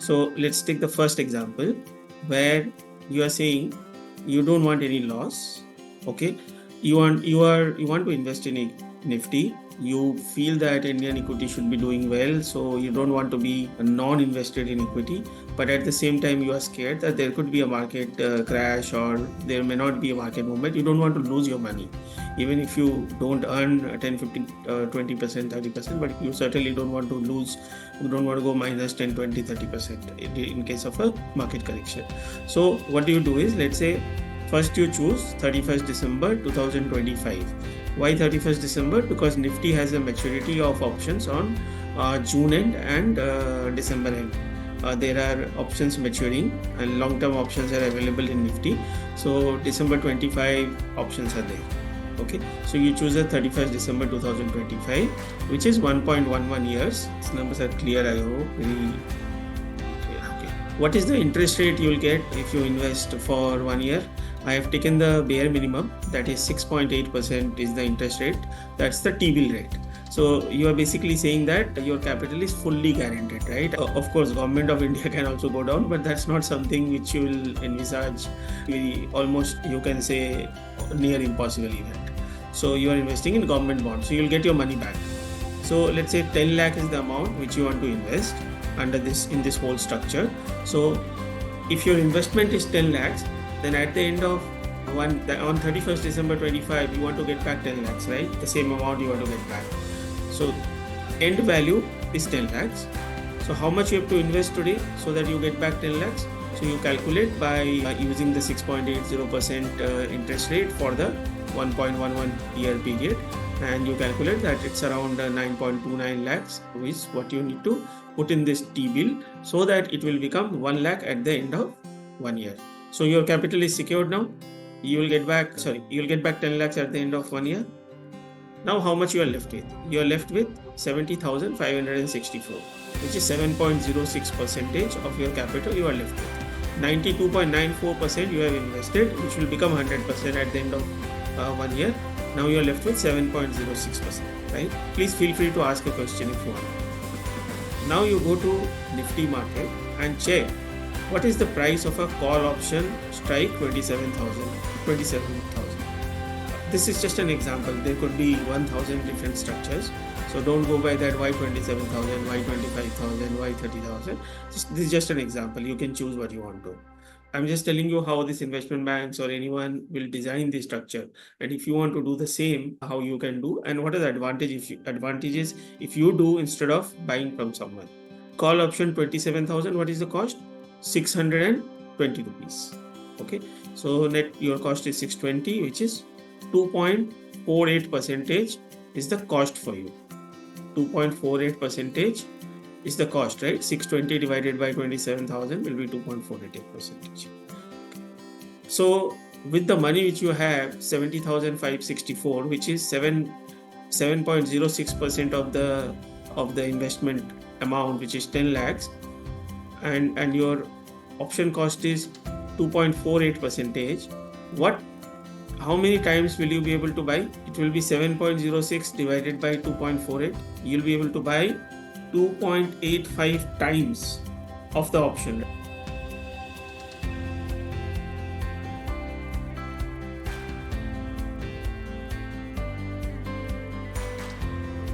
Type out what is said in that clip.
So let's take the first example where you are saying you don't want any loss. Okay, you want to invest in a Nifty. You feel that Indian equity should be doing well, so you don't want to be non-invested in equity. But at the same time, you are scared that there could be a market crash or there may not be a market movement. You don't want to lose your money, even if you don't earn 10, 15, 20%, 30%. But you certainly don't want to lose. You don't want to go minus 10, 20, 30% in case of a market correction. So what do you do is, let's say, first you choose 31st December 2025. Why 31st December? Because Nifty has a maturity of options on June end and December end. There are options maturing and long-term options are available in Nifty. So December 25 options are there. Okay, so you choose a 31st December 2025, which is 1.11 years. These numbers are clear, I hope. Very clear. Okay. What is the interest rate you will get if you invest for 1 year? I have taken the bare minimum, that is 6.8% is the interest rate. That's the T-bill rate. So you are basically saying that your capital is fully guaranteed, right? Of course, Government of India can also go down, but that's not something which you will envisage. Almost, you can say, near impossible event. So you are investing in government bonds, so you'll get your money back. So let's say 10 lakh is the amount which you want to invest under this, in this whole structure. So if your investment is 10 lakhs, then at the end of on 31st December 25, you want to get back 10 lakhs, right? The same amount you want to get back. So end value is 10 lakhs. So how much you have to invest today so that you get back 10 lakhs? So you calculate by using the 6.80% interest rate for the 1.11 year period, and you calculate that it's around 9.29 lakhs, which is what you need to put in this T-bill so that it will become 1 lakh at the end of 1 year. So your capital is secured now. You will get back 10 lakhs at the end of 1 year. Now how much you are left with? You are left with 70,564, which is 7.06% of your capital you are left with. 92.94% you have invested, which will become 100% at the end of 1 year. Now you are left with 7.06%, right? Please feel free to ask a question if you want. Now you go to Nifty market and check what is the price of a call option strike 27,000. This is just an example. There could be 1,000 different structures. So don't go by that why 27,000, why 25,000, why 30,000. This is just an example. You can choose what you want to. I'm just telling you how this investment banks or anyone will design the structure. And if you want to do the same, how you can do and what are the advantages if you do instead of buying from someone. Call option 27,000. What is the cost? 620 rupees. Okay. So net your cost is 620, which is 2.48% is the cost for you. 2.48% is the cost, right? 620 divided by 27,000 will be 2.48%. So with the money which you have, 70,564, which is 7.06% of the investment amount, which is 10 lakhs, and your option cost is 2.48%. How many times will you be able to buy? It will be 7.06 divided by 2.48. You'll be able to buy 2.85 times of the option.